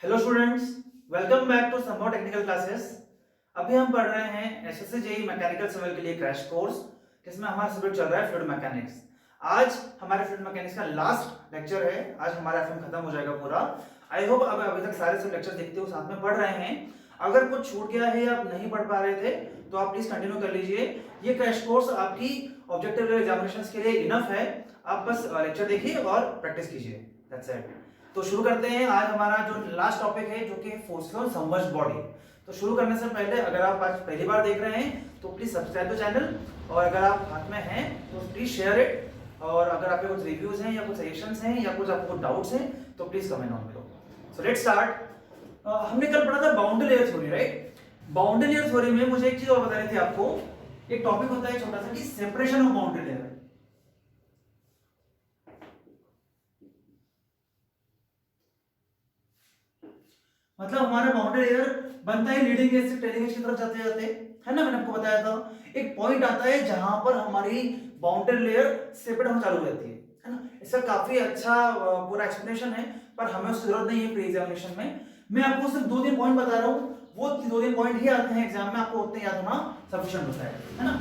Hello students, welcome back to somehow technical classes. अभी हम पढ़ रहे हैं एसएससी जेईई मैकेनिकल सिविल के लिए क्रैश कोर्स, जिसमें हमारा सब्जेक्ट चल रहा है फ्लूइड मैकेनिक्स। आज हमारे फ्लूइड मैकेनिक्स का लास्ट लेक्चर है। आज हमारा एफएम खत्म हो जाएगा पूरा। आई होप अब अभी तक सारे सब लेक्चर देखते हो, साथ में पढ़ रहे हैं। अगर कुछ छूट गया है या आप नहीं पढ़ पा रहे थे तो आप प्लीज कंटिन्यू कर लीजिए। ये क्रैश कोर्स आपकी ऑब्जेक्टिव एग्जामिनेशंस के लिए इनफ है। आप बस लेक्चर देखिए और प्रैक्टिस कीजिए, दैट्स इट। तो शुरू करते हैं। आज हमारा जो लास्ट टॉपिक है जो कि फोर्सेस ऑन सबमर्ज्ड बॉडी। तो शुरू करने से पहले अगर आप आज पहली बार देख रहे हैं तो प्लीज सब्सक्राइब द चैनल, और अगर आप हाथ में हैं तो प्लीज शेयर इट। और अगर आपके कुछ रिव्यूज हैं या कुछ सजेशंस हैं या कुछ आपको डाउट्स हैं तो प्लीज कमेंट ऑन करो। So let's start. हमने कल पढ़ा था boundary layer theory, right. Boundary layer theory में मुझे एक चीज और बतानी थी आपको। एक टॉपिक होता है छोटा सा कि सेपरेशन ऑफ बाउंड्री लेयर। मतलब हमारा बाउंड्री लेयर बनता है लीडिंग एज से ट्रेलिंग एज की तरफ जाते जाते, है ना। मैंने आपको बताया था एक पॉइंट आता है जहां पर हमारी बाउंड्री लेयर सेपरेट होना चालू हो जाती है ना। इसका काफी अच्छा पूरा एक्सप्लेनेशन है, पर हमें उसकी जरूरत नहीं है प्री एग्जामिनेशन में। मैं आपको सिर्फ 2-3 पॉइंट बता रहा हूं, वो 2-3 पॉइंट ही आते हैं एग्जाम में, आपको उतने याद होना सफिशिएंट होता है ना।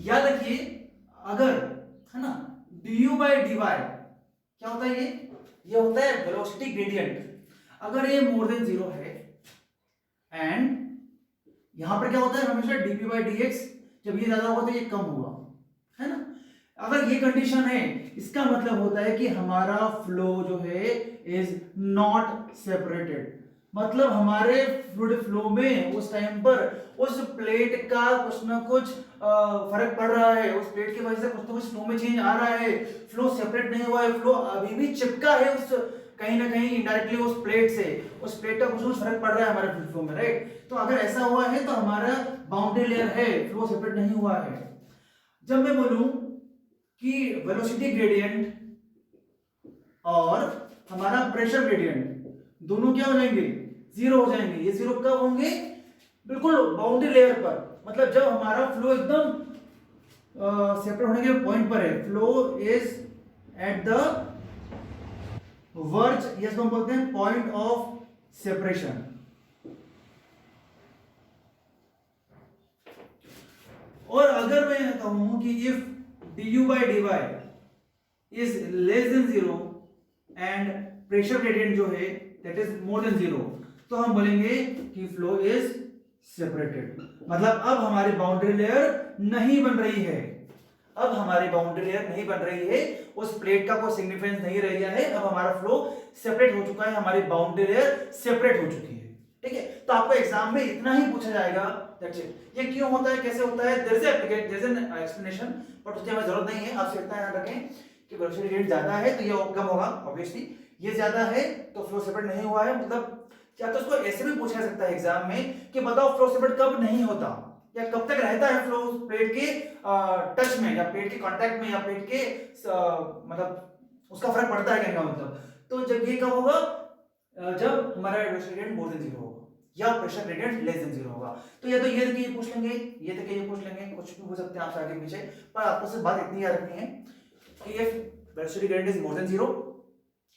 याद रखिए, अगर, है ना, du by dy क्या होता है, ये होता है वेलोसिटी ग्रेडियंट। अगर ये मोर देन 0 है एंड यहां पर क्या होता है हमेशा dp by dx, जब ये ज्यादा होगा तो ये कम होगा, है ना। अगर ये कंडीशन है, इसका मतलब होता है कि हमारा फ्लो जो है इज नॉट सेपरेटेड। मतलब हमारे फ्लूइड फ्लो में उस टाइम पर उस प्लेट का कुछ ना कुछ फर्क पड़ रहा है, उस प्लेट की वजह से कुछ ना कुछ फ्लो में चेंज आ रहा है। फ्लो सेपरेट नहीं हुआ है, फ्लो अभी भी चिपका है उस कहीं ना कहीं इनडायरेक्टली उस प्लेट से। उस प्लेट का कुछ ना कुछ फर्क पड़ रहा है हमारे फ्लूइड फ्लो में, राइट। तो अगर ऐसा हुआ है तो हमारा बाउंड्री लेयर है, फ्लो सेपरेट नहीं हुआ है। जब मैं बोलूं कि वेलोसिटी ग्रेडियंट और हमारा प्रेशर ग्रेडियंट दोनों क्या हो जाएंगे, 0 हो जाएंगे। ये 0 कब होंगे, बिल्कुल बाउंड्री लेयर पर। मतलब जब हमारा फ्लो एकदम सेपरेट होने के पॉइंट पर है, flow is at the verge, ये हम बोलते हैं पॉइंट ऑफ सेपरेशन। और अगर मैं कहूं कि if du by dy is less than 0 and pressure gradient जो है दैट इज मोर देन 0, तो हम बोलेंगे कि फ्लो इज सेपरेटेड। मतलब अब हमारी बाउंड्री लेयर नहीं बन रही है। अब हमारी बाउंड्री लेयर नहीं बन रही है, उस प्लेट का कोई सिग्निफिकेंस नहीं रह गया है। अब हमारा फ्लो सेपरेट हो चुका है, हमारी बाउंड्री लेयर सेपरेट हो चुकी है, ठीक है। तो आपको एग्जाम में इतना ही पूछा जाएगा, दैट्स इट। ये क्यों होता है, कैसे होता है, there is an explanation, but उसकी हमें जरूरत नहीं है। आप इतना याद रखें कि वेलोसिटी ग्रेडियंट ज्यादा है तो ये कम होगा, ऑब्वियसली। ये ज्यादा है तो फ्लो सेपरेट नहीं हुआ है। मतलब क्या, तो उसको ऐसे भी पूछा जा सकता है एग्जाम में कि बताओ फ्लो सेपरेट कब नहीं होता, या कब तक रहता है फ्लो प्लेट के टच में, या प्लेट के कांटेक्ट में, या प्लेट के मतलब उसका फर्क पड़ता है, कहने का मतलब। तो जब ये कब होगा, जब हमारा वेलोसिटी ग्रेडियंट मोर देन 0 होगा या प्रेशर ग्रेडियंट लेस देन 0 होगा। तो या तो ये तक ये पूछ लेंगे, ये तक ये पूछ लेंगे, कुछ भी पूछ सकते हैं आपसे आगे पीछे। पर आपको सिर्फ बात इतनी याद रखनी है कि if velocity gradient is more than 0,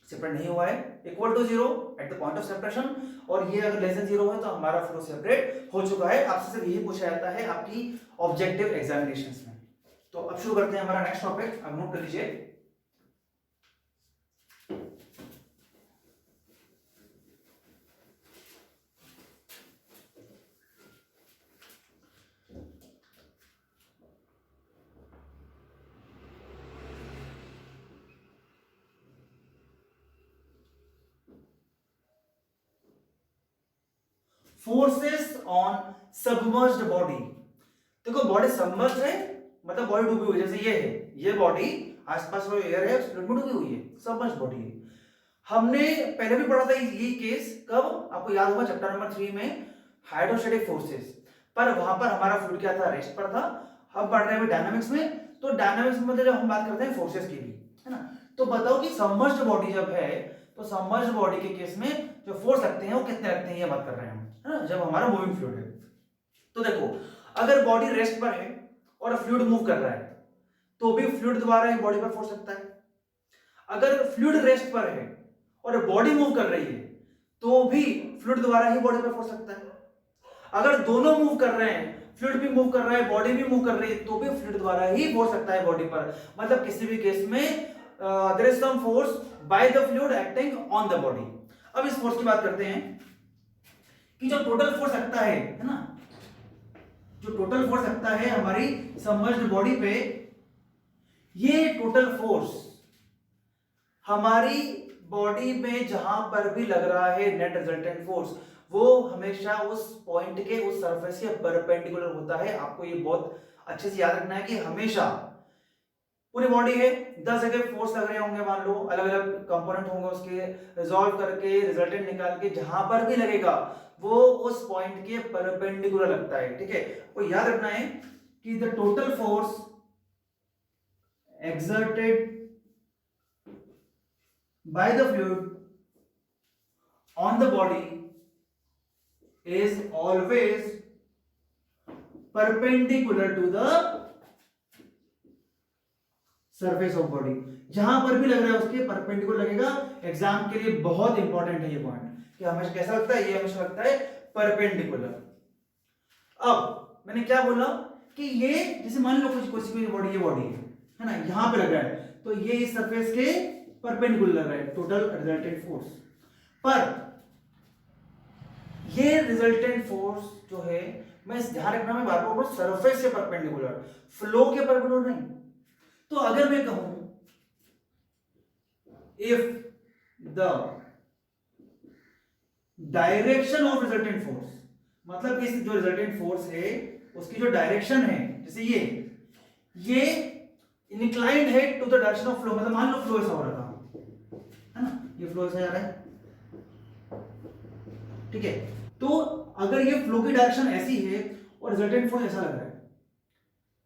separate नहीं हुआ है, equal to 0 at the point of separation, और ये अगर लेस देन 0 है तो हमारा फ्लो सेपरेट हो चुका है। आपसे सिर्फ यही पूछा जाता है आपकी ऑब्जेक्टिव एग्जामिनेशंस में। तो अब शुरू करते हैं हमारा नेक्स्ट टॉपिक। अब नोट कर लीजिए। Forces on submerged body. देखो बॉडी सबमर्ज्ड है, मतलब बॉडी डूबी हुई, जैसे ये है, ये बॉडी आसपास जो एयर है उसमें डूबी हुई है, सबमर्ज्ड बॉडी है। हमने पहले भी पढ़ा था ये केस, कब आपको याद होगा चैप्टर नंबर 3 में, हाइड्रोस्टैटिक फोर्सेस। पर वहां पर हमारा फ्लूइड क्या था, रेस्ट पर था। हम पढ़ रहे हैं डायनामिक्स में, तो डायनामिक्स में जब हम बात करते हैं फोर्सेस की भी, है ना। तो बताओ कि सबमर्ज्ड बॉडी जब है तो सबमर्ज्ड बॉडी के केस में जो फोर्स लगते हैं वो कितने लगते हैं, ये बात कर रहे हैं हम, है ना, जब हमारा मूविंग फ्लूइड है। तो देखो, अगर बॉडी रेस्ट पर है और फ्लूइड मूव कर रहा है तो भी फ्लूइड द्वारा ही बॉडी पर फोर्स लगता है। अगर फ्लूइड रेस्ट पर है और बॉडी मूव कर रही है तो भी फ्लूइड द्वारा ही बॉडी पर फोर्स लगता है। अगर दोनों मूव कर रहे हैं, फ्लूइड भी मूव कर रहा है, बॉडी भी मूव कर रही है, तो भी फ्लूइड द्वारा ही फोर्स लगता है बॉडी पर। मतलब किसी भी केस में there is some force by the fluid acting on the body. अब इस फोर्स की बात करते हैं कि जो टोटल फोर्स लगता है ना, जो टोटल फोर्स लगता है हमारी सबमर्ज्ड बॉडी पे, ये टोटल फोर्स हमारी बॉडी में जहां पर भी लग रहा है नेट रिजल्टेंट फोर्स, वो हमेशा उस पॉइंट के, उस सरफेस के परपेंडिकुलर होता है। आपको ये बहुत अच्छे से याद रखना है कि हमेशा पूरी बॉडी है, 10 जगह फोर्स लग रहे होंगे, मान लो अलग अलग कंपोनेंट होंगे, उसके रिजॉल्व करके रिजल्टेंट निकाल के जहां पर भी लगेगा वो उस पॉइंट के परपेंडिकुलर लगता है। ठीक है, वो याद रखना है कि the total force exerted by the fluid on the body is always perpendicular to the surface of body। जहां पर भी लग रहा है उसके परपेंडिकुलर लगेगा। एग्जाम के लिए बहुत इंपॉर्टेंट है ये पॉइंट कि हमेशा कैसा लगता है, ये हमेशा लगता है परपेंडिकुलर। अब मैंने क्या बोला कि ये जैसे मान लो कुछ बॉडी, ये बॉडी है ना, यहां पे लग रहा है, तो ये इस सरफेस के परपेंडिकुलर लग रहा है टोटल रिजल्टेंट फोर्स। पर ये रिजल्टेंट फोर्स जो है, मैं ध्यान रखना, मैं बार बार सरफेस से परपेंडिकुलर, फ्लो के परपेंडिकुलर नहीं। तो अगर मैं कहूं if the direction of resultant force, मतलब इस जो रिजल्टेंट फोर्स है उसकी जो डायरेक्शन है, जैसे ये इंक्लाइंड है to the direction of flow, मतलब मान लो फ्लो ऐसा हो रहा था, है ना, ये फ्लो ऐसा जा रहा है। ठीक है, तो अगर ये फ्लो की डायरेक्शन ऐसी है और रिजल्टेंट फोर्स ऐसा लग रहा है,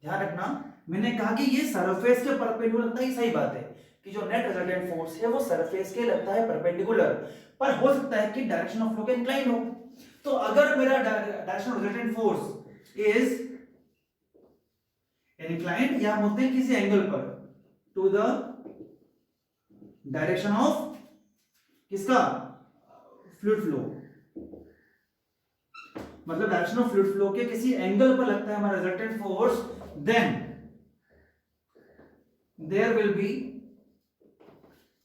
ध्यान रखना मैंने कहा कि ये सरफेस के परपेंडिकुलर लगता है, सही बात है कि जो नेट रिजल्टेंट फोर्स है वो सरफेस के लगता है परपेंडिकुलर, पर हो सकता है कि डायरेक्शन ऑफ फ्लो के इंक्लाइंड हो। तो अगर मेरा direction of resultant force is inclined, या बोलते हैं किसी एंगल पर, टू द डायरेक्शन ऑफ किसका, फ्लूइड फ्लो, मतलब डायरेक्शन ऑफ फ्लूइड फ्लो के किसी एंगल पर लगता है हमारा resultant force, then there will be,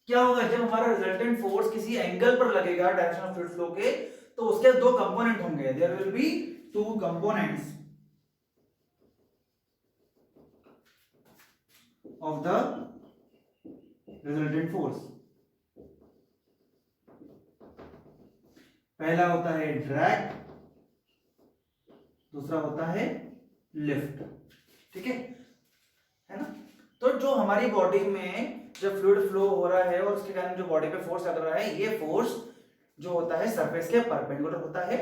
क्या होगा जब हमारा रिजल्टेंट फोर्स किसी एंगल पर लगेगा डायरेक्शन ऑफ फ्लूइड फ्लो के, तो उसके दो कंपोनेंट होंगे, there will be two components of the resultant force। पहला होता है ड्रैग, दूसरा होता है लिफ्ट। ठीक है ना। तो जो हमारी बॉडी में जब फ्लूइड फ्लो हो रहा है और उसके कारण जो बॉडी पे फोर्स लग रहा है, ये फोर्स जो होता है सरफेस के परपेंडिकुलर होता है।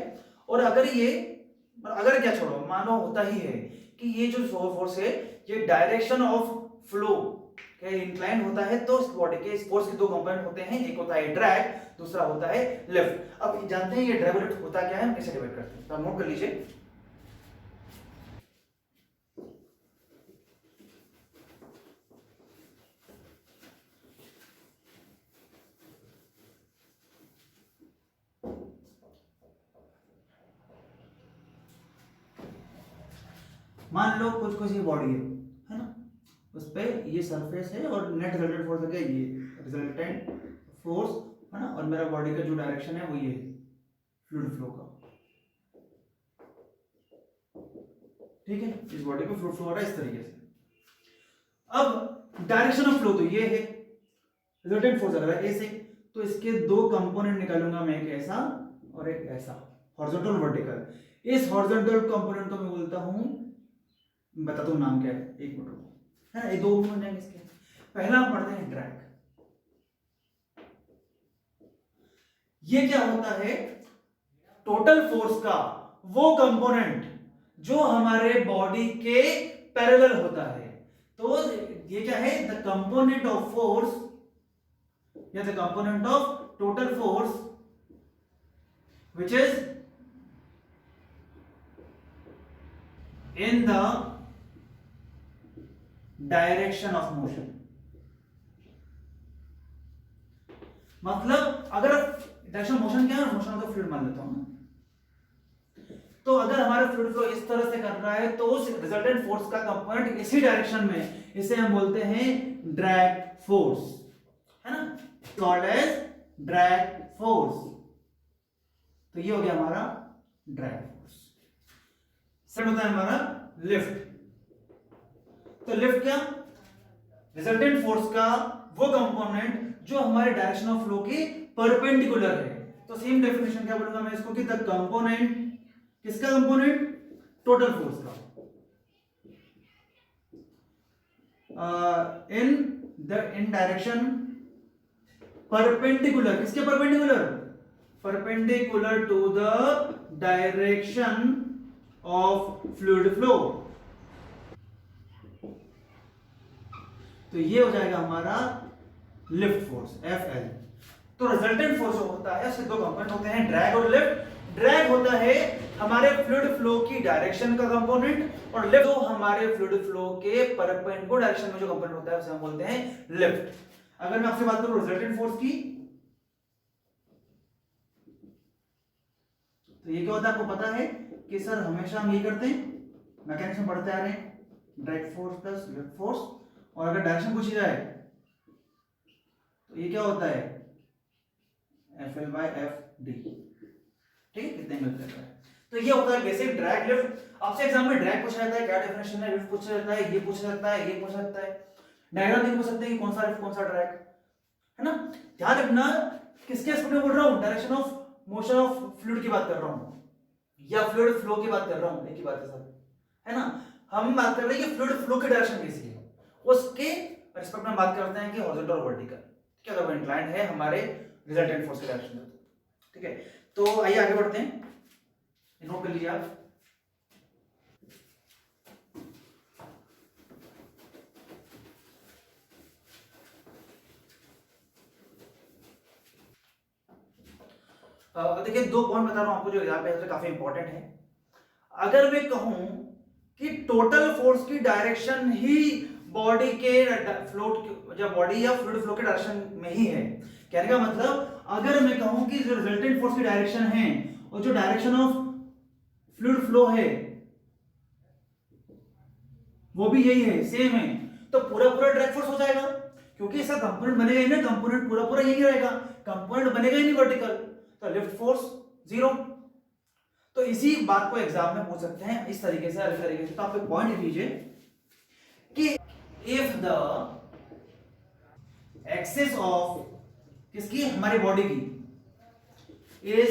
और अगर क्या छोड़ो, मानो होता ही है कि ये जो फोर्स है ये डायरेक्शन ऑफ फ्लो के इंक्लाइन होता है, तो इस बॉडी के इस फोर्स के दो कंपोनेंट होते हैं, एक होता है ड्रैग, दूसरा होता है लिफ्ट। अब जानते हैं ये ड्रैग और लिफ्ट होता क्या है, हम कैसे डिवाइड करते हैं, तो नोट कर लीजिए। मान लो कुछ ये बॉडी है ना, उस पे ये सरफेस है और नेट रिजल्टेंट फोर्स है, ये रिजल्टेंट फोर्स है ना, और मेरा बॉडी का जो डायरेक्शन है वो ये फ्लूइड फ्लो का। ठीक है, इस बॉडी पे फ्लूइड फ्लो हो रहा है इस तरीके से। अब डायरेक्शन ऑफ फ्लो तो ये है, रिजल्टेंट फोर्स लग रहा है ऐसे, तो इसके दो कंपोनेंट निकालूंगा मैं, एक ऐसा और एक ऐसा, हॉरिजॉन्टल वर्टिकल। इस हॉरिजॉन्टल कंपोनेंट को मैं बोलता हूं, बताता हूं नाम क्या है, एक मिनट है ना, ये दो बन जाएंगे इसके। पहला हम पढ़ते हैं ड्रैग। ये क्या होता है, टोटल फोर्स का वो कंपोनेंट जो हमारे बॉडी के पैरेलल होता है। तो ये क्या है, द कंपोनेंट ऑफ फोर्स या the component of total force which is in the direction of motion. मतलब अगर डायरेक्शन मोशन क्या है, मोशन ऑफ द फ्लूइड मान लेता हूं। तो अगर हमारा फ्लूइड फ्लो इस तरह से कर रहा है तो उस रिजल्टेंट फोर्स का कंपोनेंट इसी डायरेक्शन में, इसे हम बोलते हैं ड्रैग फोर्स, है ना, कॉल्ड एज ड्रैग फोर्स। तो ये हो गया हमारा ड्रैग फोर्स। सेकंड होता है हमारा लिफ्ट। तो लिफ्ट क्या, रिजल्टेंट फोर्स का वो कंपोनेंट जो हमारे डायरेक्शन ऑफ फ्लो के परपेंडिकुलर है। तो सेम डेफिनेशन क्या बोलूंगा मैं इसको कि द कंपोनेंट, किसका कंपोनेंट, टोटल फोर्स का, इन डायरेक्शन परपेंडिकुलर, किसके perpendicular, perpendicular to the direction of fluid flow. तो ये हो जाएगा हमारा लिफ्ट फोर्स एफ एल। तो रिजल्टेंट फोर्स जो होता है उसके दो कंपोनेंट होते हैं, ड्रैग और लिफ्ट। ड्रैग होता है हमारे फ्लूइड फ्लो की डायरेक्शन का कंपोनेंट, और लिफ्ट जो हमारे फ्लूइड फ्लो के परपेंडिकुलर डायरेक्शन में जो कंपोनेंट होता है उसे हम बोलते हैं लिफ्ट। अगर मैं आपसे बात करूं रिजल्टेंट फोर्स की, तो ये क्या होता है आपको पता है कि सर हमेशा हम ये करते हैं, मैकेनिक्स में पढ़ते आ रहे हैं, drag force plus lift force, और अगर डायरेक्शन पूछी जाए तो ये क्या होता है F L by F D, ठीक है, कितने एंगल रहता है। तो ये होता है बेसिक ड्रैग लिफ्ट। आपसे एग्जाम में ड्रैग पूछा जाता है, क्या डेफिनेशन है, लिफ्ट पूछा जाता है, ये पूछा जाता है, ये पूछा जाता है, डायग्राम देख पूछ सकते हैं कि कौन सा लिफ्ट कौन सा ड्रैग, है ना। ध्यान रखना किसके एस्पेक्ट में बोल रहा हूं, direction of motion of fluid की बात कर रहा हूं या फ्लूइड फ्लो की बात कर रहा हूं, एक ही बात है सर, है ना। हम बात कर रहे हैं कि फ्लूइड फ्लो की डायरेक्शन कैसी है, उसके रिस्पेक्ट में बात करते हैं कि हॉरिजॉन्टल और वर्टिकल, ठीक है, अगर वो इंक्लाइंड है हमारे रिजल्टेंट फोर्स की डायरेक्शन में, ठीक है। तो आइए आगे बढ़ते हैं, नोट कर लीजिए आप। देखिए दो पॉइंट बता रहा हूं आपको जो यहाँ पे काफी इंपॉर्टेंट है। अगर मैं कहूं कि टोटल फोर्स की डायरेक्शन ही बॉडी के फ्लोट या बॉडी या फ्लूइड फ्लो के डायरेक्शन में ही है, कहने का मतलब अगर मैं कहूं कि जो रिजल्टेंट फोर्स की डायरेक्शन है और जो डायरेक्शन ऑफ फ्लूइड फ्लो है वो भी यही है, सेम है, तो पूरा पूरा ड्रैग फोर्स हो जाएगा, क्योंकि ऐसा कंपोनेंट बनेगा ही ना, कंपोनेंट पूरा पूरा यही रहेगा, कंपोनेंट बनेगा ही नहीं वर्टिकल, तो लिफ्ट फोर्स जीरो। तो इसी बात को एग्जाम में पूछ सकते हैं इस तरीके से, अलग तरीके से। तो आप एक पॉइंट लिख लीजिए कि इफ द एक्सिस ऑफ किसकी, हमारी बॉडी की, इज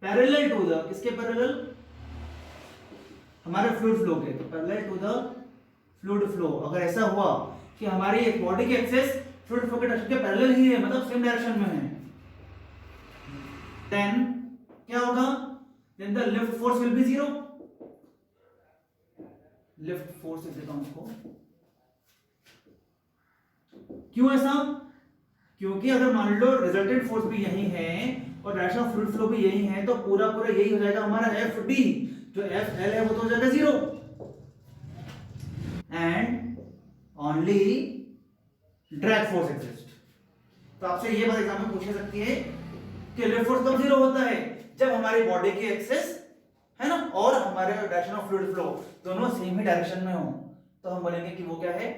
पैरेलल टू द, किसके पैरेलल, हमारे फ्लूइड फ्लो के, तो parallel to the fluid flow. अगर ऐसा हुआ कि हमारी एक बॉडी की एक्सिस फ्लूइड फ्लो के डायरेक्शन के पैरेलल ही है, मतलब सेम डायरेक्शन में है, देन क्या होगा, then the lift force will be zero. lift force लिख देता हूं उसको, क्यों ऐसा, क्योंकि अगर मान लो रिजल्टेंट फोर्स भी यही है और डायरेक्शन ऑफ फ्लूइड फ्लो भी यही है, तो पूरा पूरा यही हो जाएगा हमारा एफ डी, जो एफ एल है वो तो हो जाएगा zero, and only drag force exist. तो आपसे ये बात एग्जाम में पूछ सकती है कि लिफ्ट फोर्स कब जीरो होता है, जब हमारी बॉडी की एक्सिस है ना और हमारे डायरेक्शन ऑफ फ्लूइड फ्लो दोनों सेम ही डायरेक्शन में हो, तो हम बोलेंगे कि वो क्या है,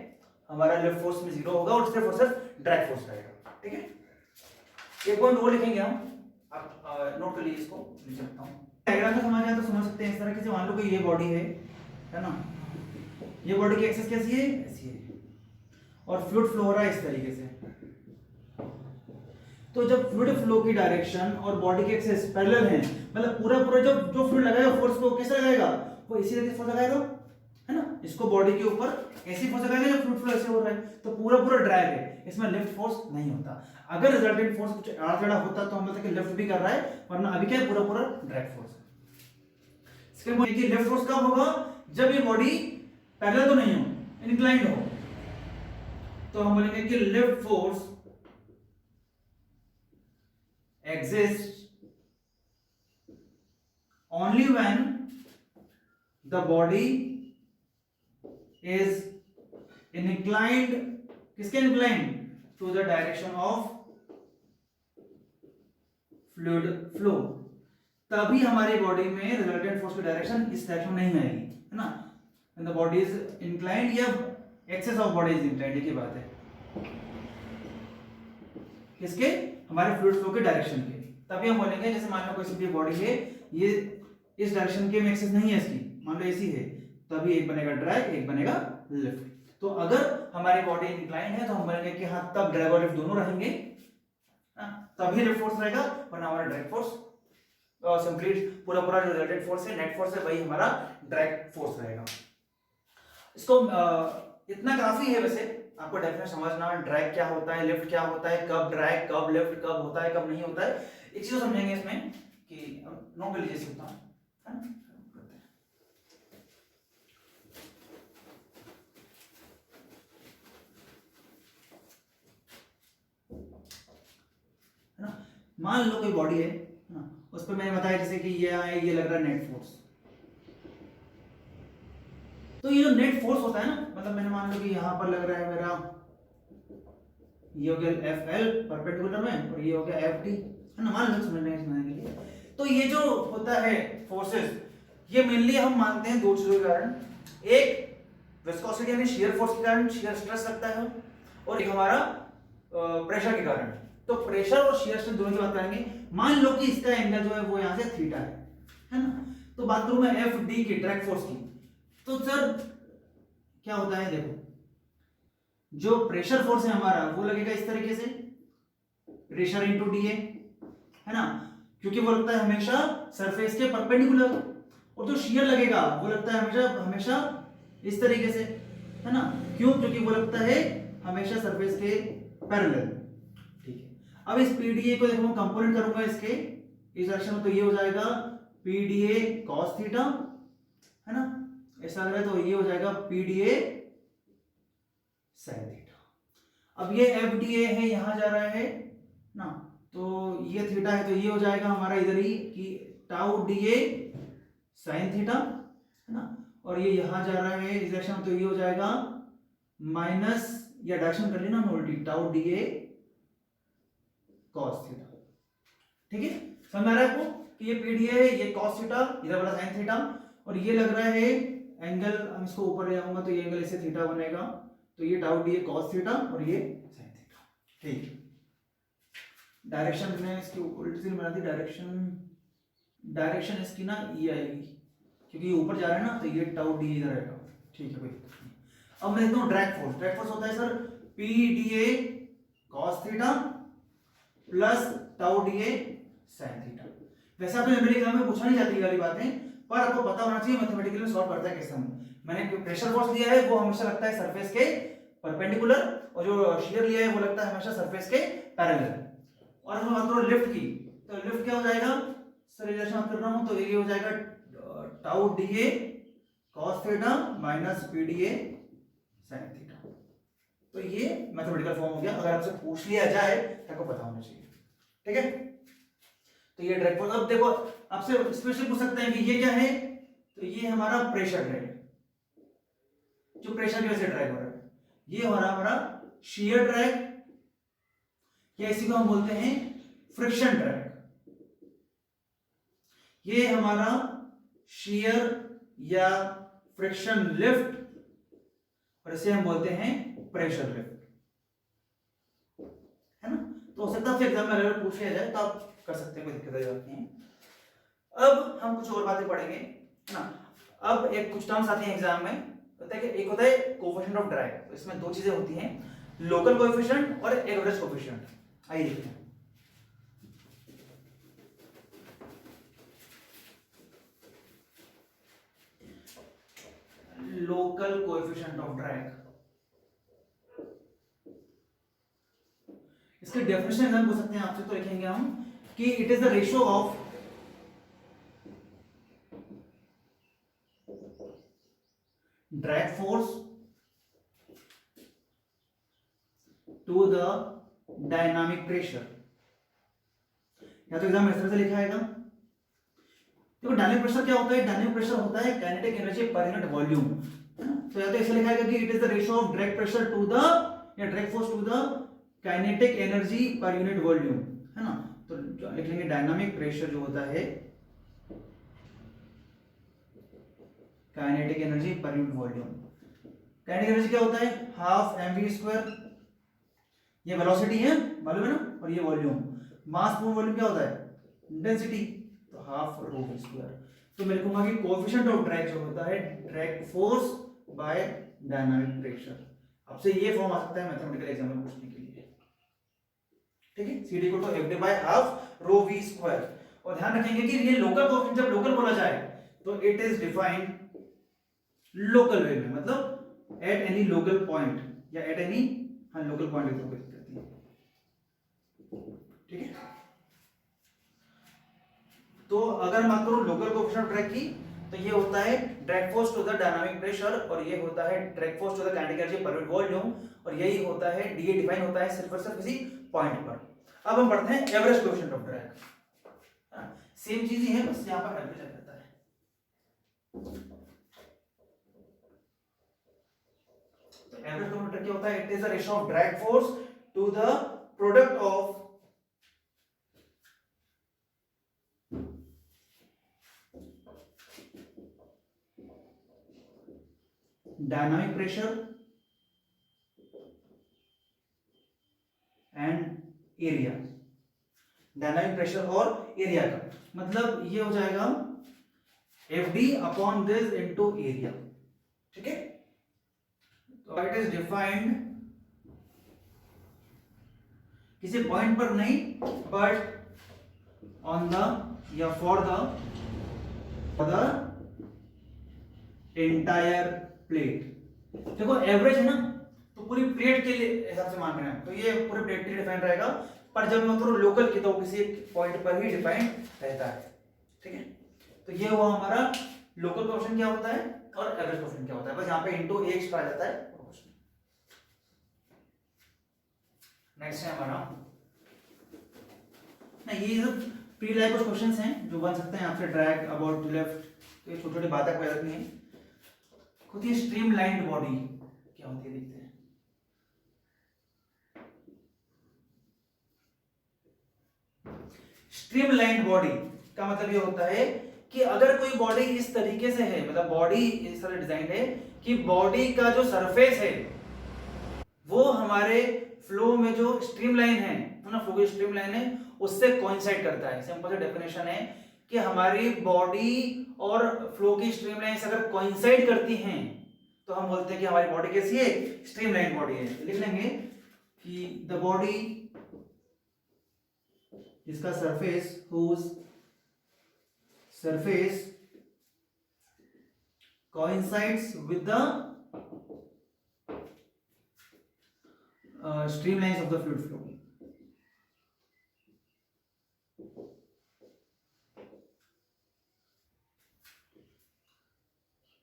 हमारा लिफ्ट फोर्स में जीरो होगा और सिर्फ और सिर्फ ड्रैग फोर्स रहेगा, ठीक है। एक पॉइंट वो लिखेंगे हम, आप नोट कर लीजिए, इसको लिख सकता हूं, डायग्राम में समझ आए तो समझ सकते हैं इस तरह से। मान लो कि ये बॉडी है ना, ये बॉडी की एक्सिस कैसी है, ऐसी है, और फ्लूइड फ्लो हो रहा है इस तरीके से। तो जब फ्लूइड फ्लो की डायरेक्शन और बॉडी के एक्सिस पैरेलल हैं, मतलब पूरा पूरा जो फ्लूइड लगाएगा फोर्स को कैसे लगाएगा, वो इसी तरीके से फोर्स लगाएगा, है ना, इसको बॉडी के ऊपर ऐसी फोर्स लगाएगा जब फ्लूइड फ्लो ऐसे हो रहा है, तो पूरा पूरा ड्रैग है, इसमें लिफ्ट फोर्स नहीं होता। अगर रिजल्टेंट फोर्स कुछ आड़ा टेढ़ा होता तो हम बोलते कि लिफ्ट भी कर रहा है, वरना अभी क्या है, पूरा पूरा ड्रैग फोर्स है। इसके बाद कि लिफ्ट फोर्स कब होगा, जब ये बॉडी पैरेलल तो नहीं हो, इंक्लाइंड हो, तो हम बोलेंगे कि lift force exists only when the body is inclined, किसके inclined, to the direction of fluid flow, तभी हमारी बॉडी में रिजल्टेंट फोर्स की डायरेक्शन इस डायरेक्शन में नहीं आएगी, है ना। When the body is inclined या axis of body is inclined की बात है, किसके, हमारे फ्लूइड फ्लो के डायरेक्शन के। तभी हम बोलेंगे, जैसे मान लो कोई सी बॉडी है, ये इस डायरेक्शन के में एक्सेस नहीं है इसकी, मान लो ऐसी है, तभी एक बनेगा ड्रैग, एक बनेगा लिफ्ट। तो अगर हमारी बॉडी इंक्लाइन है तो हम बोलेंगे कि हाँ तब ड्रैग और लिफ्ट दोनों रहेंगे, तभी लिफ्ट फोर्स रहेगा, वरना हमारा ड्रैग फोर्स सिंपली पूरा पूरा जो रिजल्टेंट फोर्स है, नेट फोर्स है, वही हमारा ड्रैग फोर्स रहेगा। इसको इतना काफी है वैसे आपको डेफिनेशन समझना, ड्रैग क्या होता है, लिफ्ट क्या होता है, कब ड्रैग, कब लिफ्ट, कब होता है, कब नहीं होता है। एक चीज समझेंगे इसमें कि नोट कर लीजिए सकता हूं, है ना। मान लो कोई बॉडी है ना, उस पर मैंने बताया जैसे कि ये है, ये लग रहा है नेट फोर्स। तो ये जो नेट फोर्स होता है ना, मतलब मैंने मान लो कि यहां पर लग रहा है मेरा, ये हो गया FL परपेंडिकुलर में, और ये हो गया FD, है ना, मान लो समझने के लिए। तो ये जो होता है फोर्सेस, ये मेनली हम मानते हैं दो चीजों के कारण, एक विस्कोसिटी यानी शियर फोर्स के कारण शियर स्ट्रेस लगता है, और एक हमारा प्रेशर के कारण। तो प्रेशर और शियर स्ट्रेस दोनों की बात करेंगे। मान लो कि इसका एंगल जो है वो यहां से थीटा है ना। तो बात करूं मैं FD की, ड्रैग फोर्स की, तो सर क्या होता है, देखो जो प्रेशर फोर्स है हमारा वो लगेगा इस तरीके से, प्रेशर इनटू dA, है ना, क्योंकि वो लगता है हमेशा सरफेस के परपेंडिकुलर। और जो शियर लगेगा वो लगता है हमेशा हमेशा इस तरीके से, है ना, क्यों, क्योंकि वो लगता है हमेशा सरफेस के पैरेलल। ठीक है, अब इस PDA को देखो मैं कंपोनेंट करूंगा इसके इस डायरेक्शन में, तो ये हो जाएगा PDA cos थीटा, है ना, ऐसा लग रहा है, तो ये हो जाएगा PDA sin थीटा। अब ये FDA है, यहां जा रहा है ना, तो ये थीटा है, तो ये हो जाएगा हमारा इधर ही कि टाउ DA sin थीटा, है ना, और ये यहां जा रहा है इस डायरेक्शन में, तो ये हो जाएगा माइनस, या डायरेक्शन कर लेना हमने उल्टी, टाउ DA cos थीटा। ठीक है, समझ आ रहा है आपको कि ये PDA है, ये cos थीटा, इधर वाला sin थीटा, और ये लग रहा है एंगल, हम इसको ऊपर ले जाऊंगा तो ये एंगल इससे थीटा बनेगा, तो ये टाउ DA cos थीटा और ये sin थीटा। ठीक, डायरेक्शन मैंने इसकी उल्टी से बना दी, डायरेक्शन इसकी ना ये आएगी, क्योंकि ये ऊपर जा रहा है ना, तो ये टाउ DA इधर आएगा। ठीक है, कोई दिक्कत नहीं। अब मैं देखता हूँ ड्रैग फोर्स। ड्रैग फोर्स होता है sir PDA cos theta plus tau DA sin theta. वैसे आपने जनरली एग्जाम में पूछा नहीं जाती वाली बातें, पर आपको पता होना चाहिए मैथमेटिकली में सॉल्व करता है कैसे। मैंने प्रेशर फोर्स लिया है वो हमेशा लगता है सरफेस के परपेंडिकुलर, और जो शियर लिया है वो लगता है हमेशा सरफेस के पैरेलल। और अगर बात करो लिफ्ट की, तो लिफ्ट क्या हो जाएगा सर, ये बात कर रहा हूं, तो ये हो जाएगा tau DA cos theta minus PDA sin theta. तो ये मैथमेटिकल फॉर्म हो गया, अगर आपसे पूछ लिया जाए तो आपको पता होना चाहिए। ठीक है, तो ये ड्रैग फोर्स। अब देखो आपसे स्पेशल पूछ सकते हैं कि ये क्या है, तो ये हमारा प्रेशर ड्रैग, जो प्रेशर की वजह से ड्रैग हो रहा है, ये हमारा शियर ड्रैग, या इसी को हम बोलते हैं फ्रिक्शन ड्रैग। ये हमारा शियर या फ्रिक्शन लिफ्ट, और इसे हम बोलते हैं प्रेशर लिफ्ट, है ना। तो हो सकता है एग्जाम में अगर पूछ लिया जाए तो आप कर सकते हैं, कोई दिक्कत नहीं है। अब हम कुछ और बातें पढ़ेंगे, है ना। अब एक कुछ टर्म्स आती हैं एग्जाम में, होता है कि एक होता है कोएफिशिएंट ऑफ ड्रैग, तो इसमें दो चीजें होती हैं, लोकल कोएफिशिएंट और एवरेज कोएफिशिएंट। आइए देखते हैं। लोकल कोएफिशिएंट ऑफ ड्रैग, इसके डेफिनेशन एग्जाम पूछ सकते हैं आपसे, तो लिखेंगे हम कि it is the ratio of drag force to the dynamic pressure. या तो एग्जाम में इस तरह से लिखा आएगा। देखो डायनामिक प्रेशर क्या होता है, डायनामिक प्रेशर होता है kinetic energy per unit volume. तो या तो ऐसे लिखा आएगा कि it is the ratio of drag pressure to the, या drag force to the kinetic energy per unit volume, है ना। तो जो लिख लेंगे डायनामिक प्रेशर जो होता है kinetic energy per unit volume. Kinetic energy क्या होता है, हाफ mv², ये वेलोसिटी है मालूम है ना, और ये वॉल्यूम। मास पर वॉल्यूम क्या होता है, इंटेंसिटी, तो हाफ ρv²। तो मैं लिखूंगा कि कोएफिशिएंट ऑफ ड्रैग जो होता है drag force by dynamic pressure. आपसे ये फॉर्म आ सकता है मैथमेटिकल एग्जाम में पूछने के लिए, ठीक है। CD equal to FD by half ρv²। और ध्यान रखेंगे कि ये लोकल कोएफिशिएंट जब लोकल बोला जाए तो इट इज डिफाइंड लोकल वे में, मतलब एट एनी लोकल पॉइंट या एट एनी लोकल पॉइंट की बात करती है, ठीक है। तो अगर बात करूं लोकल कोएफिशिएंट ऑफ ड्रैग की, तो ये होता है drag force to the dynamic pressure, और ये होता है drag force to the kinetic energy per unit volume, और यही होता है डीए डिफाइन होता है सिर्फ और सिर्फ किसी पॉइंट पर। अब हम पढ़ते हैं average coefficient of drag. Same चीज ही है, बस यहां पर एवरेज आ जाता है। तो एवरेज कोएफिशिएंट क्या होता है, it is the ratio of drag force to the product of dynamic pressure and area. Dynamic pressure और एरिया का मतलब ये हो जाएगा FD upon this into area, ठीक है। तो इट इज डिफाइंड किसी पॉइंट पर नहीं, बट ऑन द या फॉर द एंटायर प्लेट। देखो एवरेज है ना, तो पूरी प्लेट के लिए हिसाब से मान रहे हैं, तो ये पूरे प्लेट के लिए डिफाइन रहेगा, पर जब मैं उतरू लोकल की तो किसी पॉइंट पर ही डिफाइन रहता है, ठीक है। तो ये हुआ हमारा लोकल कोएफिशिएंट क्या होता है और एवरेज कोएफिशिएंट क्या होता है, बस यहाँ पे इनटू एक एक्स्ट्रा आ जाता है। नेक्स्ट है हमारा, ना ये सब प्री लाइफ कुछ क्वेश्चंस हैं जो बन सकते हैं आपसे, ड्रैग, अबाउट टू लेफ्ट, तो ये छोटी छोटी बातें कोई नहीं है। खुद ही स्ट्रीमलाइंड बॉडी क्या होती है देखते हैं। स्ट्रीमलाइंड बॉडी का मतलब ये होता है कि अगर कोई बॉडी इस तरीके से है, मतलब बॉडी इस तरह डिजाइन है कि बॉडी का जो सरफेस है वो हमारे फ्लो में जो स्ट्रीमलाइन है ना, फ्लो की स्ट्रीमलाइन है उससे कोइंसाइड करता है। सिंपल सा डेफिनेशन है कि हमारी बॉडी और फ्लो की स्ट्रीमलाइंस अगर कोइंसाइड करती हैं तो हम बोलते हैं कि हमारी बॉडी कैसी है, स्ट्रीमलाइन बॉडी है। लिख लेंगे कि द बॉडी जिसका surface whose surface coincides with the streamlines of the fluid flow।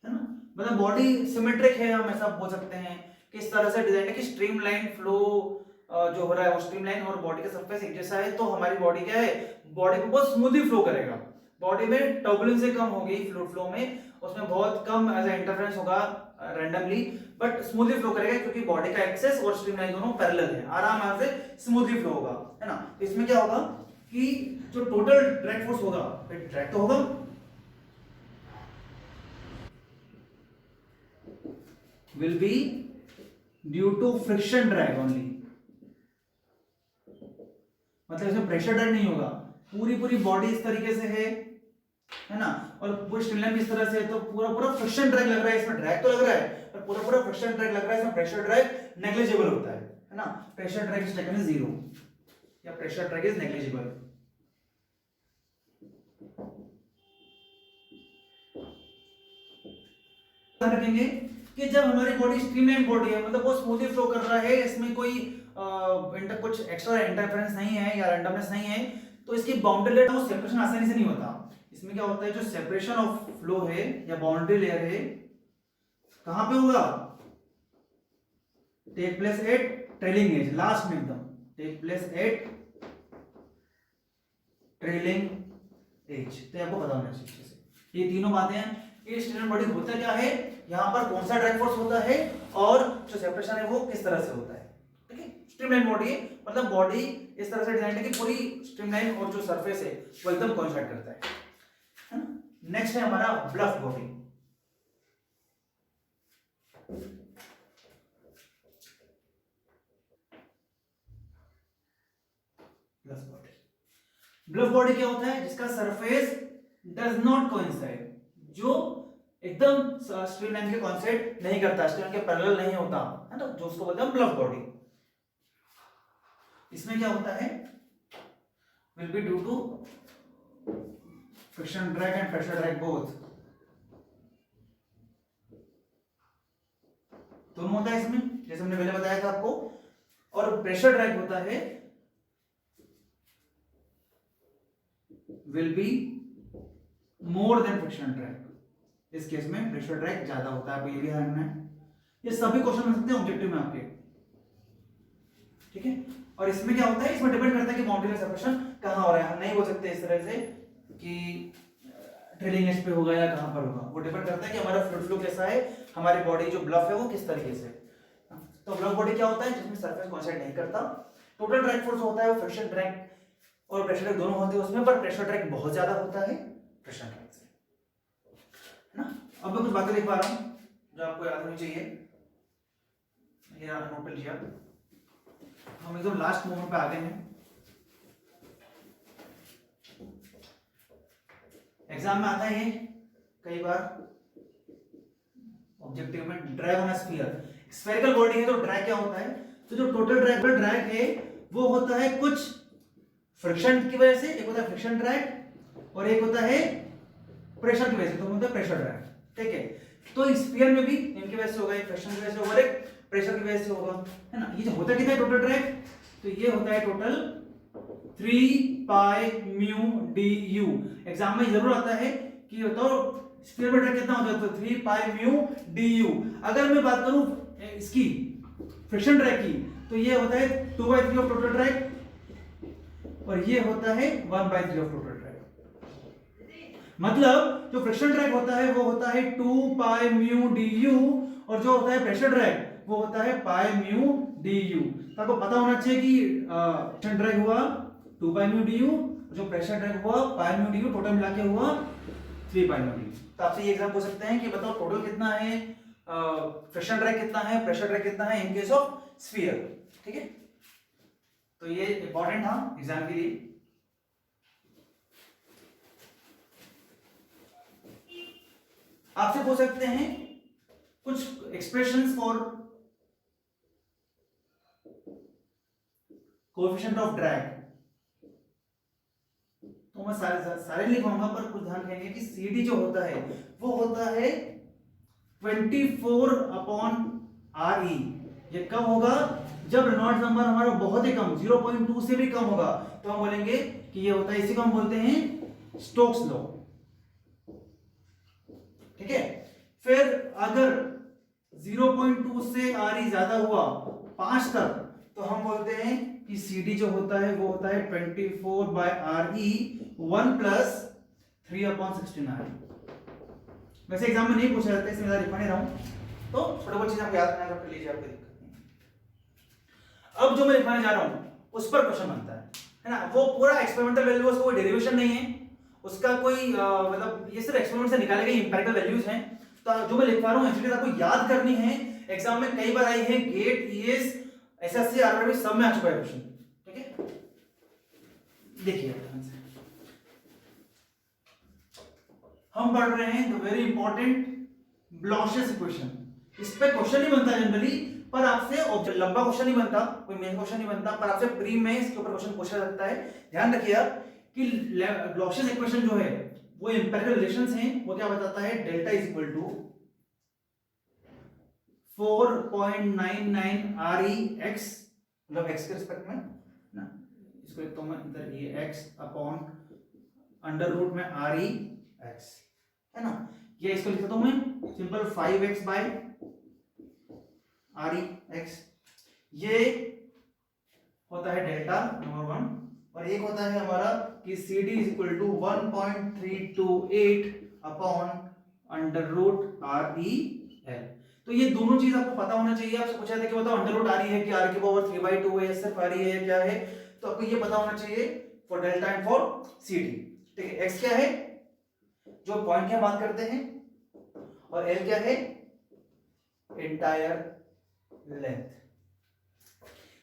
है ना, मतलब बॉडी सिमेट्रिक है, हम ऐसा बोल सकते हैं कि इस तरह से डिजाइन है कि स्ट्रीमलाइन फ्लो जो हो रहा है वो स्ट्रीमलाइन और बॉडी का सरफेस एक जैसा है, तो हमारी बॉडी क्या है, बॉडी को बहुत स्मूथली फ्लो करेगा। बॉडी में टर्बुलेंस कम होगी फ्लूइड फ्लो में, उसमें बहुत कम एज इंटरफेरेंस होगा रैंडमली, बट स्मूथली फ्लो करेगा क्योंकि बॉडी का एक्सेस और स्ट्रीमलाइन दोनों पैरेलल है, आराम से स्मूथली फ्लो होगा, है ना। तो इसमें क्या होगा कि जो टोटल ड्रैग फोर्स होगा, ड्रैग तो होगा, will be due to friction drag only, मतलब इसमें प्रेशर ड्रैग नहीं होगा। पूरी बॉडी इस तरीके से है ना, और पूरी स्ट्रीमलाइन भी इस तरह से है, तो पूरा फ्रिक्शन ड्रैग लग रहा है, इसमें ड्रैग तो लग रहा है पर पूरा फ्रिक्शन ड्रैग लग रहा है, इसमें प्रेशर ड्रैग नेग्लिजिबल होता है ना। Pressure drag is taken as 0 या प्रेशर ड्रैग इज नेग्लिजिबल। ध्यान रखेंगे कि जब हमारी बॉडी स्ट्रीमलाइन बॉडी है, मतलब वो स्मूथली फ्लो कर रहा है, इसमें कोई कुछ एक्स्ट्रा इंटरफेरेंस नहीं है या रैंडमनेस नहीं है, तो इसकी बाउंड्री लेयर वो सेपरेशन आसानी से नहीं होता। इसमें क्या होता है, जो सेपरेशन ऑफ फ्लो है या बाउंड्री लेयर है, कहां पे होगा, take place at trailing edge, last में एकदम take place at trailing edge. तो आपको पता होना चाहिए ये तीनों बातें हैं। ये स्ट्रीमलाइन बॉडी होता क्या है, यहां पर कौन सा ड्रैग फोर्स होता है और जो सेपरेशन है वो किस तरह से होता है, ठीक है। स्ट्रीमलाइन बॉडी मतलब बॉडी इस तरह से डिजाइन है कि पूरी स्ट्रीमलाइन और जो सरफेस है वो एकदम कोइंसाइड करता है ना। नेक्स्ट है हमारा ब्लफ बॉडी। ब्लफ बॉडी क्या होता है? जिसका सरफेस डज नॉट कोइंसाइड, जो एकदम स्ट्रीमलाइन के कोइंसाइड नहीं करता, स्ट्रीमलाइन के पैरेलल नहीं होता है ना, जो उसको बोलते हैं ब्लफ बॉडी। इसमें क्या होता है? Will be due to friction drag and pressure drag both, दोनों होता है इसमें, जैसे हमने पहले बताया था आपको। और प्रेशर ड्रैग होता है will be more than friction drag. इस केस में प्रेशर ड्रैग ज्यादा होता है, आपको ये भी ध्यान रखना है। ये सभी क्वेश्चन बन सकते हैं ऑब्जेक्टिव में आपके, ठीक है। और इसमें क्या होता है? इसमें डिपेंड करता है कि बाउंड्री का सेपरेशन कहां हो रहा है। हम नहीं बोल सकते इस तरह से कि ट्रेलिंग एज पे होगा या कहां पर होगा, वो डिपेंड करता है कि हमारा फ्लूइड फ्लो कैसा है, हमारी बॉडी जो ब्लफ है वो किस तरीके से। तो ब्लफ बॉडी क्या होता है? जिसमें सरफेस कोइंसाइड नहीं करता। टोटल ड्रैग फोर्स होता है वो फ्रिक्शन ड्रैग और प्रेशर ड्रैग दोनों होते हैं उसमें, पर प्रेशर ड्रैग बहुत ज्यादा होता है प्रेशर ड्रैग से, है ना। अब मैं कुछ बातें लिख पा रहा हूं जो आपको याद होनी चाहिए, ये नोट कर लिया। हम एकदम लास्ट मोमेंट पे आ गए हैं। एग्जाम में आता है ये कई बार ऑब्जेक्टिव में, drag on a sphere. Spherical body है तो ड्रैग क्या होता है? तो जो टोटल ड्रैग है वो होता है कुछ फ्रिक्शन की वजह से, एक होता है फ्रिक्शन ड्रैग और एक होता है प्रेशर की वजह से, तो होता है प्रेशर ड्रैग, ठीक है। तो स्फीयर में भी इनकी वजह से होगा, एक फ्रिक्शन की वजह से होगा, एक प्रेशर की वजह से होगा, है ना। ये जो होता कितना है टोटल ड्रैग? तो ये होता है total 3 pi mu D you. Exam में जरूर आता है कि तो स्फीयर में ड्रैग कितना होता है? तो 3 पाई म्यू डी यू। अगर मैं बात करूं इसकी फ्रिक्शन ड्रैग की, तो ये होता है 2/3 ऑफ टोटल ड्रैग और ये होता है 1/3 ऑफ टोटल ड्रैग। मतलब जो फ्रिक्शन ड्रैग होता है वो होता है 2 पाई म्यू डी यू और जो होता है प्रेशर ड्रैग वो होता है पाई म्यू डी यू। तो आपको पता होना चाहिए कि फ्रिक्शन ड्रैग हुआ 2 पाई म्यू डी यू, जो प्रेशर ड्रैग हुआ पाई म्यू डी यू, टोटल मिला के हुआ 3 पाई म्यू डी यू। तो आपसे ये एग्जाम पूछ सकते हैं कि बताओ टोटल कितना है, फ्रिक्शन ड्रैग कितना है, प्रेशर ड्रैग कितना है इन केस ऑफ स्फीयर, ठीक है। तो ये इंपॉर्टेंट था एग्जाम के लिए। आपसे पूछ सकते हैं कुछ expressions for coefficient of drag. तो मैं सारे लिखूंगा पर कुछ ध्यान रखेंगे कि CD जो होता है वो होता है 24/RE। ये कब होगा? जब रेनॉल्ड्स नंबर हमारा बहुत ही कम 0.2 से भी कम होगा, तो हम बोलेंगे कि ये होता है, इसी को हम बोलते हैं स्टोक्स लॉ, ठीक है। फिर अगर 0.2 से RE ज्यादा हुआ 5 तक, तो हम बोलते हैं कि CD जो होता है वो होता है 24/RE 1 + 3/16R। वैसे एग्जाम में नहीं पूछा जाता है, इसमें ज्यादा लिखा नहीं रहा हूं, तो छोटे बहुत चीजें आपको याद रखना कर लीजिए, आपको दिक्कत नहीं। अब जो मैं लिखवाने जा रहा हूं उस पर क्वेश्चन बनता है ना। वो पूरा एक्सपेरिमेंटल वैल्यू, उसका कोई डेरिवेशन नहीं है, उसका कोई मतलब ये सिर्फ एक्सपेरिमेंट से निकाले गए इंपेरिकल वैल्यूज हैं। तो जो मैं लिखवा रहा हूं एक्चुअली आपको याद करनी है। एग्जाम में कई बार आई है, गेट, ईएस, एसएससी, आरआरबी सब में आ चुका है क्वेश्चन, ठीक है। देखिए हम पढ़ रहे हैं द वेरी इंपॉर्टेंट ब्लॉशियस इक्वेशन। इस पे क्वेश्चन नहीं बनता जनरली, पर आपसे लंबा क्वेश्चन नहीं बनता, कोई मेन क्वेश्चन नहीं बनता, पर आपसे प्री में इसके ऊपर क्वेश्चन पूछा जाता है। ध्यान रखिए कि ब्लॉशियस इक्वेशन जो है वो इंपेरिकल रिलेशंस हैं। वो क्या बताता है? Delta is equal to 4.99 REx, मतलब x के रिस्पेक्ट में ना, इसको लिखता हूं मैं इधर, ये x अपॉन अंडर रूट में REx, है ना। ये इसको लिखता हूं मैं सिंपल 5x बाय REx। ये होता है डेल्टा नंबर 1, और एक होता है हमारा कि CD is equal to 1.328 upon under root REL। तो ये दोनों चीज आपको पता होना चाहिए। आपसे पूछा था कि बताओ अंडर रूट RE है कि R की पावर 3/2 है, सिर्फ RE है या क्या है? तो तो आपको ये पता होना चाहिए for delta and for C D. ठीक है, एक्स क्या है जो पॉइंट की हम बात करते हैं, और एल क्या है एंटायर लेंथ।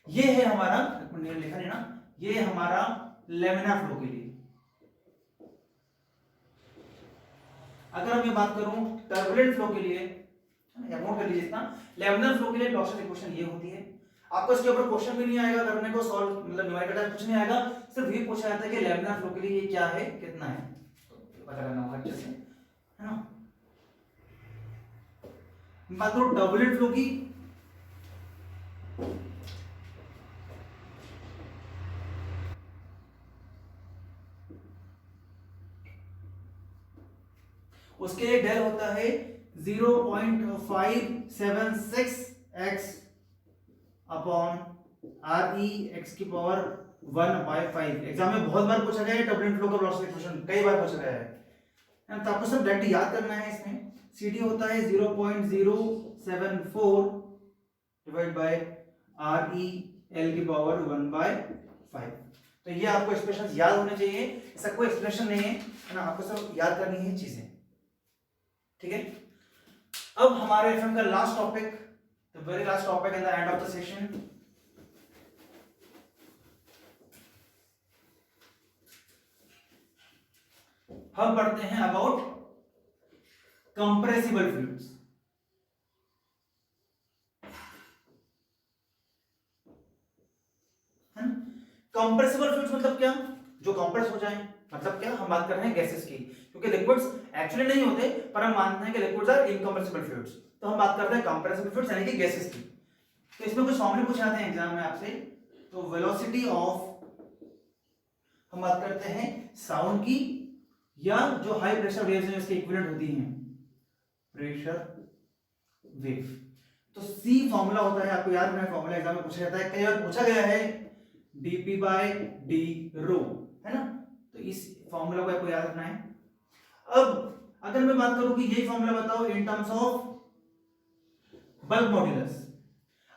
ये है हमारा, लिखा नहीं ना, ये है हमारा लैमिनार फ्लो के लिए। अगर हम ये बात करूं टर्बुलेंट फ्लो के लिए, नोट कर लीजिए इतना, लैमिनार फ्लो के लिए ब्लॉचर इक्वेशन ये होती है। आपको इसके ऊपर क्वेश्चन भी नहीं आएगा करने को, सॉल्व मतलब न्यूमेरिकल टाइप कुछ नहीं आएगा, सिर्फ ये पूछा जाता है कि लैमिनार फ्लो के लिए ये क्या है, कितना है, तो पता करना होगा अच्छे से, है ना। बात करो टर्बुलेंट फ्लो की, उसके लिए डेल होता है 0.576 x upon R E x की पावर 1/5। एग्जाम में बहुत बार पूछा गया है टर्बुलेंट फ्लो का ब्लॉचर इक्वेशन, कई बार पूछा गया है, तो आपको सब डायरेक्ट याद करना है। इसमें सी डी होता है 0.074 divide by R E L की पावर 1/5। तो ये आपको एक्सप्रेशन याद होने चाहिए, ऐसा कोई एक्सप्रेशन नहीं है ना, आपको सब याद करनी है चीजें। ठीक है, अब हमारे एफएम का last topic, the very last topic in the end of the session, हम पढ़ते हैं about compressible fluids. Compressible fluids मतलब क्या, जो कंप्रेस हो जाए, मतलब क्या, हम बात कर रहे हैं गैसेस की, क्योंकि लिक्विड्स एक्चुअली नहीं होते, पर हम मानते हैं कि लिक्विड्स आर इनकंप्रेसिबल फ्लूइड्स, तो हम बात करते हैं कंप्रेसिबल फ्लूइड्स यानी कि गैसेस की। तो इसमें कुछ फॉर्मूले पूछे जाते हैं एग्जाम में आपसे, तो वेलोसिटी ऑफ, हम बात करते हैं साउंड की, या जो हाई प्रेशर वेव्स हैं उसके इक्विवेलेंट होती हैं प्रेशर वेव। तो सी फॉर्मूला होता है, आपको याद रखना है, फॉर्मूला एग्जाम में पूछा जाता है, कई बार पूछा गया है dp बाय डी रो, है ना, तो इस फॉर्मूला को आपको याद रखना है। अब अगर मैं बात करूं कि यही फॉर्मूला बताओ in terms of bulk modulus,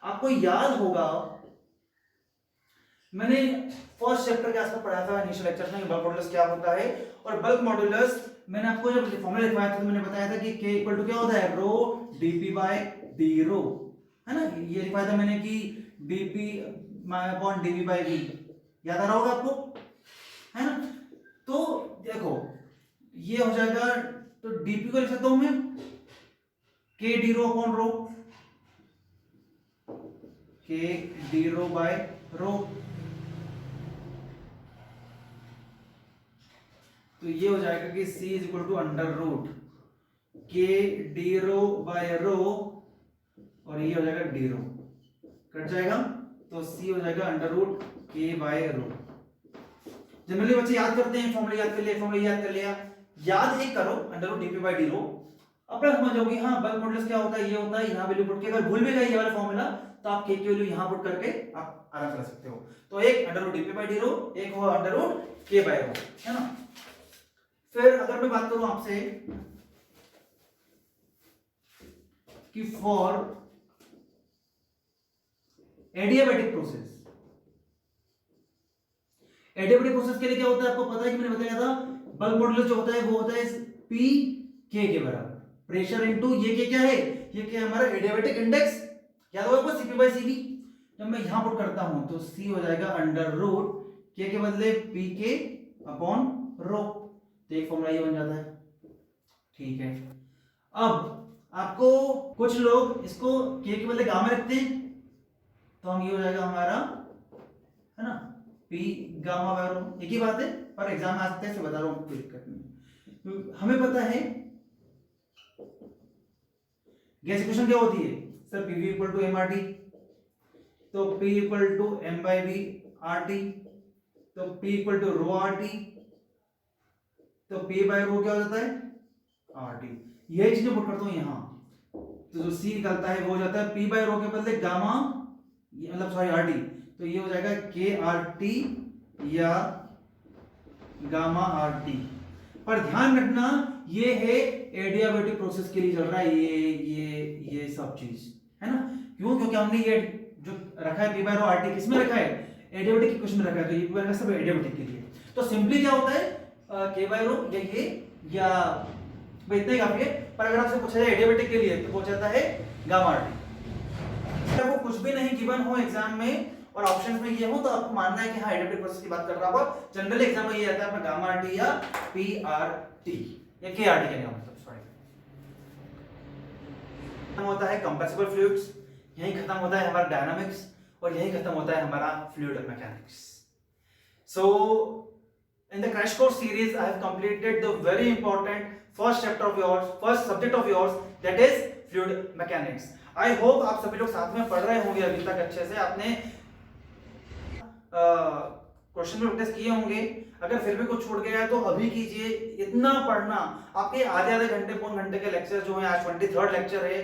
आपको याद होगा मैंने फर्स्ट चैप्टर के आसपास पढ़ा था इनिशियल लेक्चर में बल्क मॉड्यूलस क्या होता है, और बल्क मॉड्यूलस मैंने आपको जब फॉर्मूला लिखवाया था तो मैंने बताया था कि k इक्वल टू क्या होता है rho dp by d rho, है ना, ये लिखवाया था मैंने कि dp upon dv by v, याद आ रहा होगा आपको, है ना। तो देखो ये हो जाएगा, तो dp को लिख सकता हूं मैं k d rho upon rho, k d rho by rho, तो ये हो जाएगा कि c is equal to under root k d rho by rho, और ये हो जाएगा d रो, कट जाएगा, तो c हो जाएगा under root k by row. Generally बच्चे याद करते हैं, फॉर्मूला याद कर लिया, फॉर्मूला याद कर लिया, याद एक करो under root dp by d rho. अपना समझोगे हाँ बल्क मॉड्यूलस क्या होता है, ये होता है, यहाँ वैल्यू पुट के, अगर भूल भी गए ये वाला फॉर्मूला तो आप k की वैल्यू यहाँ पुट करके आप आराम से कर सकते हो। तो एक under root dp by d rho, एक हो under root k by rho, है ना। फिर अगर मैं बात करूं आपसे कि for adiabatic process, adiabatic process के लिए क्या होता है आपको पता है कि मैंने बताया था, बल्क मॉड्यूलस जो होता है वो होता है P K के बराबर, प्रेशर इनटू ये K क्या है, ये K हमारा एडियाबैटिक इंडेक्स, याद होगा आपको Cp बाय Cv। जब मैं यहां पुट करता हूं तो C हो जाएगा अंडर रूट K के बदले PK अपॉन रो, तो एक फॉर्मूला ये बन जाता है। ठीक है, अब आपको कुछ लोग इसको K के बदले गामा रखते हैं, तो हम ये हो जाएगा हमारा, है ना, P गामा बाय रो, एक ही बात है, पर एग्जाम में आ सकते हैं इसलिए बता रहा हूं, कोई दिक्कत नहीं। हमें पता है गैस इक्वेशन क्या होती है sir, PV equal to mRT, तो P equal to m by v RT, तो P equal to rho RT, तो P बाय रो क्या हो जाता है RT, यही चीजें पुट करता हूं यहां, तो जो C निकलता है वो हो जाता है P बाय रो के बदले गामा, ये मतलब सॉरी RT, तो ये हो जाएगा KRT या गामा RT। पर ध्यान रखना ये है एडियाबैटिक प्रोसेस के लिए चल रहा है, ये सब चीज, है ना, क्यों, क्योंकि हमने ये जो रखा है P बाय रो RT किसमें रखा है, एडियाबेटिक इक्वेशन में रखा है, तो ये बनेगा सब एडियाबेटिक के लिए। तो सिंपली क्या होता है k बाय रो ये या भाई इतना ही काफी है। पर अगर आपसे पूछा जाए एडियाबेटिक के लिए तो पूछा जाता है गामा टी। आपको कुछ भी नहीं गिवन हो एग्जाम में और ऑप्शंस में ये हो तो आपको मानना है कि हाँ एडियाबेटिक प्रोसेस की बात कर रहा हूँ। जनरली एग्जाम में ये आता है अपना गामा टी या पी आर टी या के आर टी का मतलब सॉरी। खत्म होता है कंप्रेसिबल फ्लूइड्स, यही खत्म होता है हमारा डायनामिक्स और यही खत्म होता है हमारा fluid mechanics. So in the crash course series I have completed the very important first chapter of yours, first subject of yours, that is fluid mechanics. I hope आप सभी लोग साथ में पढ़ रहे होंगे अभी तक अच्छे से, आपने क्वेश्चन भी प्रैक्टिस किए होंगे। अगर फिर भी कुछ छूट गया है तो अभी कीजिए, इतना पढ़ना। आपके आधे आधे घंटे पौन घंटे के लेक्चर जो है, आज 23rd लेक्चर है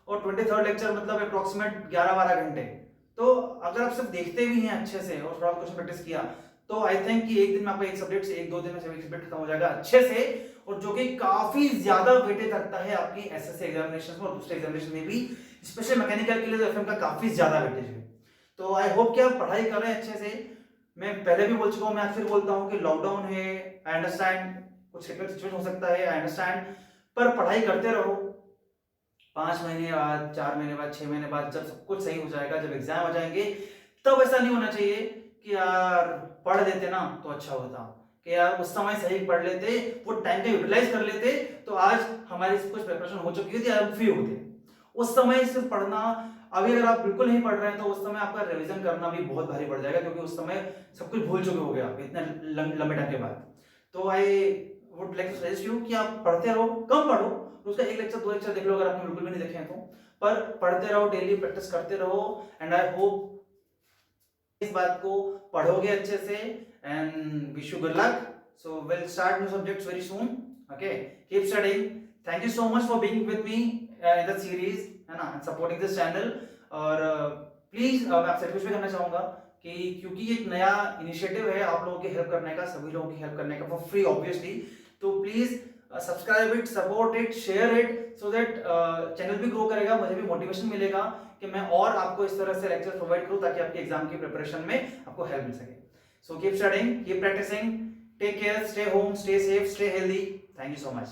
और 23rd लेक्चर मतलब अप्रोक्सीमेट 11-12 घंटे। तो अगर आप सिर्फ देखते भी हैं अच्छे से और थोड़ा क्वेश्चन प्रैक्टिस किया तो आई थिंक कि एक दिन में आपका एक सब्जेक्ट से, 1-2 दिन में एक सब्जेक्ट खत्म हो जाएगा अच्छे से, और जो कि काफी ज्यादा वेटेज रखता है आपकी एसएससी एग्जामिनेशन में और दूसरे एग्जामिनेशन में भी। स्पेशल मैकेनिकल के लिए तो एफएम का काफी ज्यादा वेटेज है। तो आई होप कि आप पढ़ाई कर रहे हैं अच्छे से। मैं पहले भी बोल चुका हूं, मैं आज फिर बोलता हूं कि लॉकडाउन है, आई अंडरस्टैंड कुछ सिचुएशन हो सकता है, आई अंडरस्टैंड, पर पढ़ाई करते रहो। 5 महीने बाद, 4 महीने बाद, 6 महीने बाद जब सब कुछ सही हो जाएगा, जब एग्जाम आ जाएंगे, तब ऐसा नहीं होना चाहिए कि यार पढ़ लेते ना तो अच्छा होता, कि यार उस समय सही पढ़ लेते, वो टाइम का यूटिलाइज कर लेते तो आज हमारी कुछ प्रिपरेशन हो चुकी होती, आज हम फ्री होते। उस समय सिर्फ पढ़ना, अभी अगर आप बिल्कुल नहीं पढ़ रहे हैं तो उस समय आपका रिवीजन करना भी बहुत भारी पड़ जाएगा, क्योंकि उस समय सब कुछ भूल चुके हो गए आप इतने लंबे टाइम के बाद। तो I would like to suggest you कि आप पढ़ते रहो, कम पढ़ो, उसका एक लेक्चर 2 लेक्चर देख लो अगर आपने बिल्कुल भी नहीं देखे हैं तो, पर पढ़ते रहो, डेली प्रैक्टिस करते रहो। एंड आई होप इस बात को पढ़ोगे अच्छे से and wish you good luck. So will start new subjects very soon. Okay, keep studying. Thank you so much for being with me in the series, है ना, एंड सपोर्टिंग दिस चैनल। और please मैं आपसे request भी करना चाहूंगा कि क्योंकि एक नया इनिशिएटिव है आप लोगों की हेल्प करने का, सभी लोगों की हेल्प करने का, फॉर फ्री ऑब्वियसली, तो please subscribe it, support it, share it, so that channel भी ग्रो करेगा, मुझे भी मोटिवेशन मिलेगा कि मैं और आपको इस तरह से लेक्चर प्रोवाइड करूं ताकि आपके एग्जाम की प्रिपरेशन में आपको हेल्प मिल सके। So keep studying, keep practising, take care, stay home, stay safe, stay healthy. Thank you so much.